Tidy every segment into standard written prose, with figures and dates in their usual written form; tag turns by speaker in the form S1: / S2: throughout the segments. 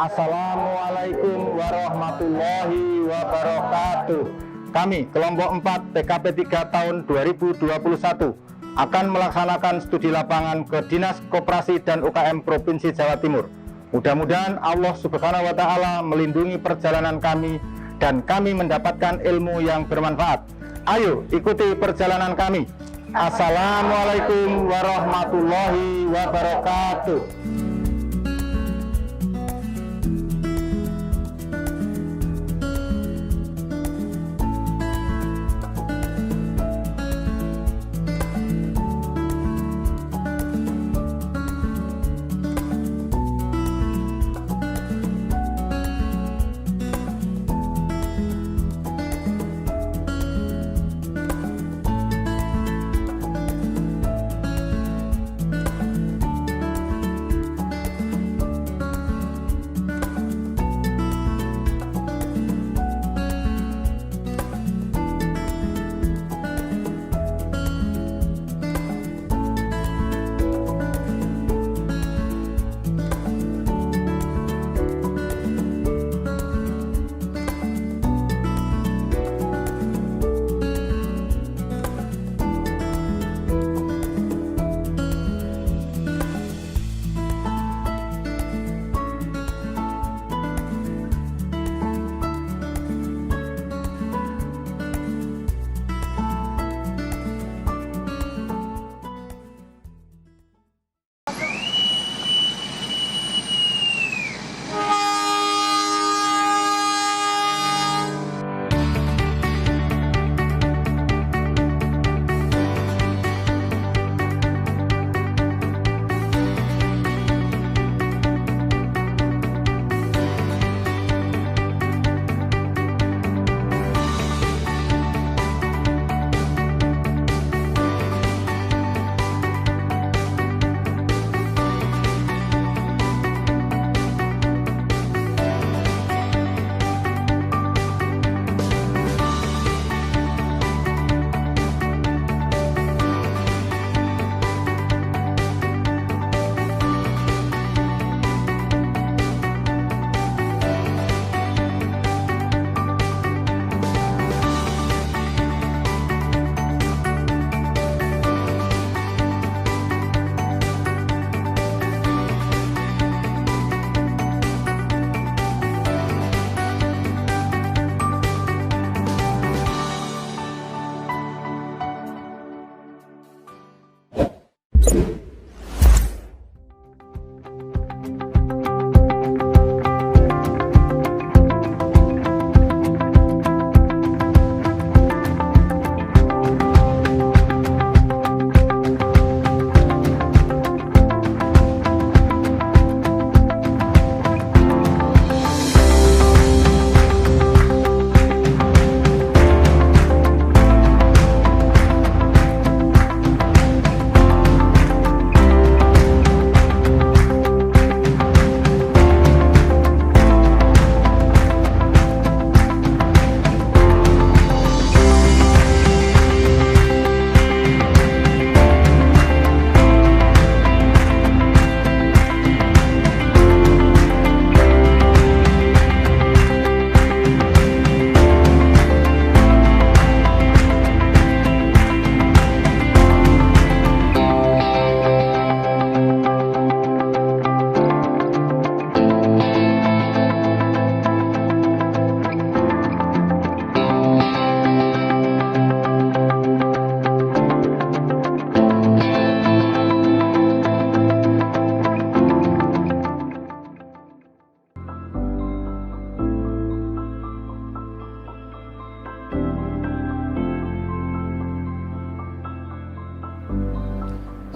S1: Assalamualaikum warahmatullahi wabarakatuh. Kami kelompok 4 TKP 3 tahun 2021 akan melaksanakan studi lapangan ke Dinas Koperasi dan UKM Provinsi Jawa Timur. Mudah-mudahan Allah Subhanahu wa Ta'ala melindungi perjalanan kami dan kami mendapatkan ilmu yang bermanfaat. Ayo ikuti perjalanan kami. Assalamualaikum warahmatullahi wabarakatuh.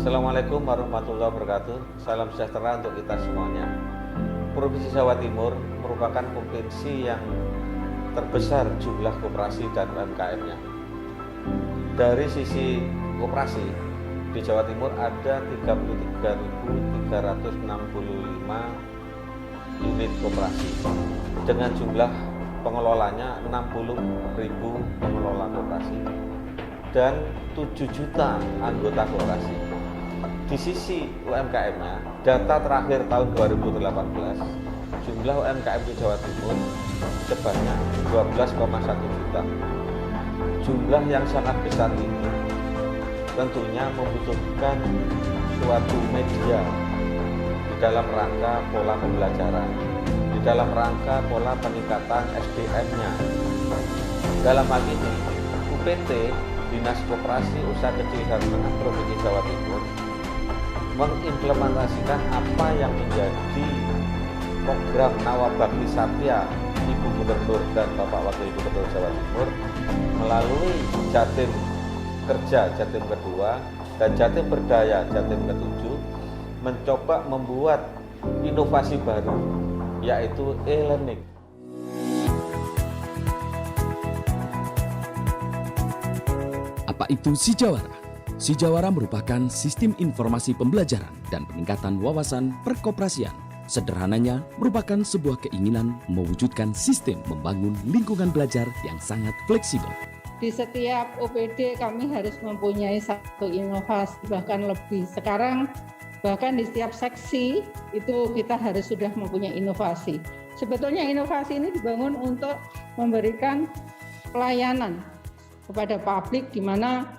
S2: Assalamualaikum warahmatullahi wabarakatuh. Salam sejahtera untuk kita semuanya. Provinsi Jawa Timur merupakan provinsi yang terbesar jumlah koperasi dan UMKM-nya. Dari sisi koperasi, di Jawa Timur ada 33.365 unit koperasi dengan jumlah pengelolanya 60.000 pengelola koperasi dan 7 juta anggota koperasi. Di sisi UMKM-nya, data terakhir tahun 2018, jumlah UMKM di Jawa Timur sebanyak 12,1 juta. Jumlah yang sangat besar ini tentunya membutuhkan suatu media di dalam rangka pola pembelajaran, di dalam rangka pola peningkatan SDM-nya. Dalam hal ini, UPT, Dinas Koperasi Usaha Kecil dan Menengah Provinsi Jawa Timur, mengimplementasikan apa yang menjadi program Nawabakti Satya Ibu Gubernur dan Bapak Wakil Gubernur Jawa Timur melalui Jatim Kerja Jatim kedua dan Jatim Berdaya Jatim ketujuh mencoba membuat inovasi baru, yaitu e-learning.
S3: Apa itu Sijawara? Sijawara merupakan sistem informasi pembelajaran dan peningkatan wawasan perkoperasian. Sederhananya, merupakan sebuah keinginan mewujudkan sistem membangun lingkungan belajar yang sangat fleksibel.
S4: Di setiap OPD kami harus mempunyai satu inovasi, bahkan lebih. Sekarang bahkan di setiap seksi itu kita harus sudah mempunyai inovasi. Sebetulnya inovasi ini dibangun untuk memberikan pelayanan kepada publik, di mana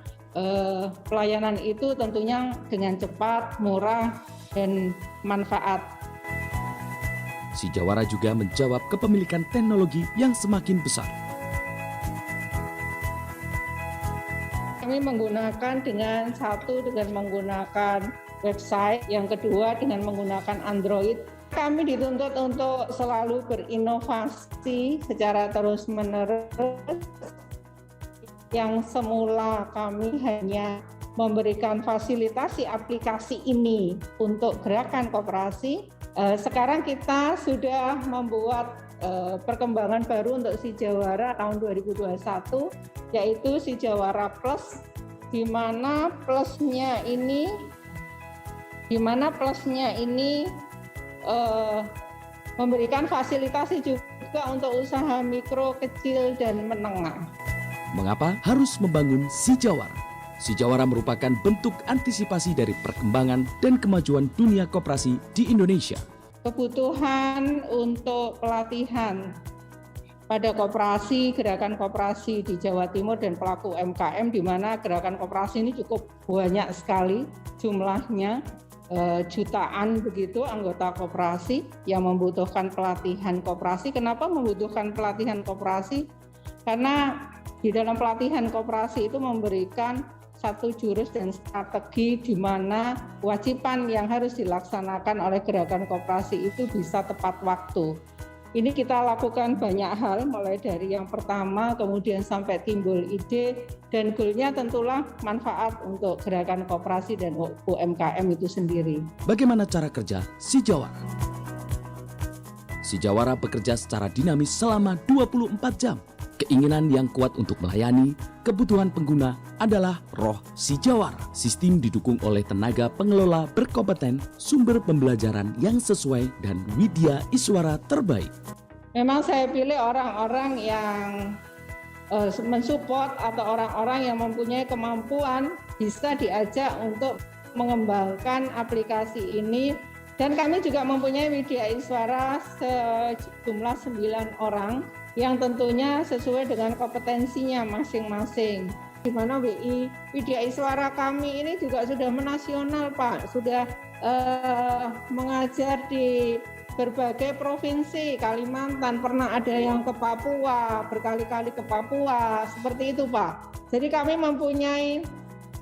S4: pelayanan itu tentunya dengan cepat, murah, dan manfaat.
S3: Sijawara juga menjawab kepemilikan teknologi yang semakin besar.
S4: Kami menggunakan dengan menggunakan website, yang kedua dengan menggunakan Android. Kami dituntut untuk selalu berinovasi secara terus-menerus. Yang semula kami hanya memberikan fasilitasi aplikasi ini untuk gerakan koperasi, sekarang kita sudah membuat perkembangan baru untuk Sijawara tahun 2021, yaitu Sijawara Plus, di mana plusnya ini memberikan fasilitasi juga untuk usaha mikro, kecil, dan menengah.
S3: Mengapa harus membangun Sijawara? Sijawara merupakan bentuk antisipasi dari perkembangan dan kemajuan dunia koperasi di Indonesia.
S4: Kebutuhan untuk pelatihan pada koperasi, gerakan koperasi di Jawa Timur dan pelaku UMKM, di mana gerakan koperasi ini cukup banyak sekali jumlahnya, jutaan begitu anggota koperasi yang membutuhkan pelatihan koperasi. Kenapa membutuhkan pelatihan koperasi? Karena di dalam pelatihan koperasi itu memberikan satu jurus dan strategi di mana kewajiban yang harus dilaksanakan oleh gerakan koperasi itu bisa tepat waktu. Ini kita lakukan banyak hal, mulai dari yang pertama, kemudian sampai timbul ide, dan goalnya tentulah manfaat untuk gerakan koperasi dan UMKM itu sendiri.
S3: Bagaimana cara kerja Sijawara? Sijawara bekerja secara dinamis selama 24 jam. Keinginan yang kuat untuk melayani kebutuhan pengguna adalah roh Sijawara. Sistem didukung oleh tenaga pengelola berkompeten, sumber pembelajaran yang sesuai, dan widya iswara terbaik.
S4: Memang saya pilih orang-orang yang mensupport atau orang-orang yang mempunyai kemampuan bisa diajak untuk mengembangkan aplikasi ini. Dan kami juga mempunyai widya iswara sejumlah 9 orang yang tentunya sesuai dengan kompetensinya masing-masing. Di mana widya iswara kami ini juga sudah menasional, Pak. Sudah mengajar di berbagai provinsi, Kalimantan, pernah ada yang ke Papua, berkali-kali ke Papua, seperti itu, Pak. Jadi kami mempunyai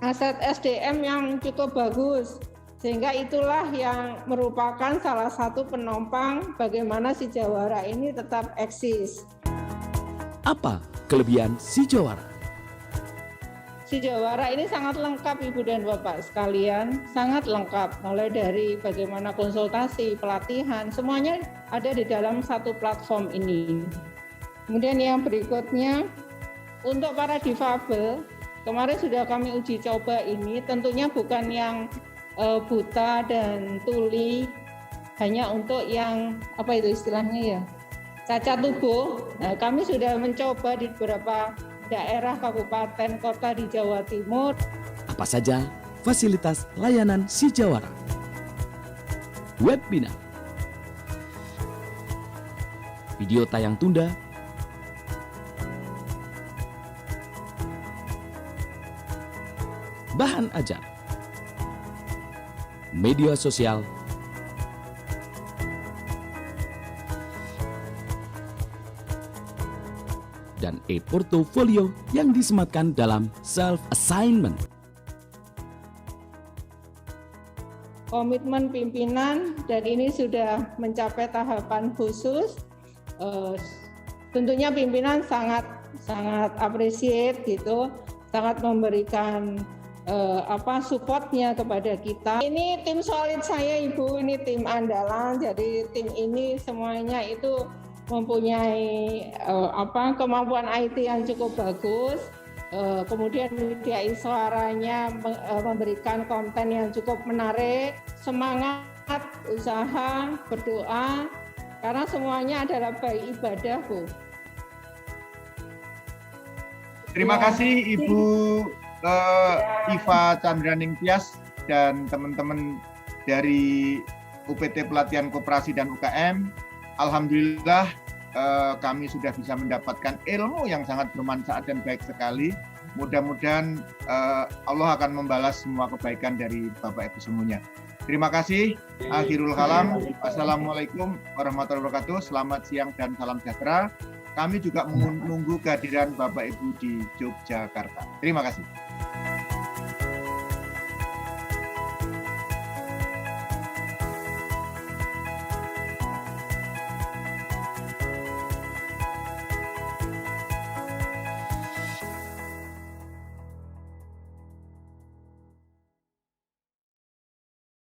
S4: aset SDM yang cukup bagus, sehingga itulah yang merupakan salah satu penopang bagaimana Sijawara ini tetap eksis.
S3: Apa kelebihan Sijawara?
S4: Sijawara ini sangat lengkap, Ibu dan Bapak sekalian, sangat lengkap. Mulai dari bagaimana konsultasi, pelatihan, semuanya ada di dalam satu platform ini. Kemudian yang berikutnya, untuk para difabel, kemarin sudah kami uji coba ini, tentunya bukan yang buta dan tuli, hanya untuk yang, apa itu istilahnya ya, cacat tubuh. Nah, kami sudah mencoba di beberapa daerah, kabupaten, kota di Jawa Timur.
S3: Apa saja fasilitas layanan Sijawara? Webinar, video tayang tunda, bahan ajar, media sosial, dan e-portfolio yang disematkan dalam self-assignment.
S4: Komitmen pimpinan dan ini sudah mencapai tahapan khusus. Tentunya pimpinan sangat appreciate gitu, sangat memberikan supportnya kepada kita. Ini tim solid saya Ibu, ini tim andalan. Jadi tim ini semuanya itu mempunyai kemampuan IT yang cukup bagus. Kemudian media suaranya memberikan konten yang cukup menarik, semangat, usaha, berdoa, karena semuanya adalah baik ibadah, Bu.
S5: Terima kasih Ibu Iva Chandraning Tias dan teman-teman dari UPT Pelatihan Koperasi dan UKM. Alhamdulillah kami sudah bisa mendapatkan ilmu yang sangat bermanfaat dan baik sekali. Mudah-mudahan Allah akan membalas semua kebaikan dari Bapak Ibu semuanya. Terima kasih. Akhirul kalam. Assalamualaikum warahmatullahi wabarakatuh. Selamat siang dan salam sejahtera. Kami juga menunggu kehadiran Bapak Ibu di Yogyakarta. Terima kasih.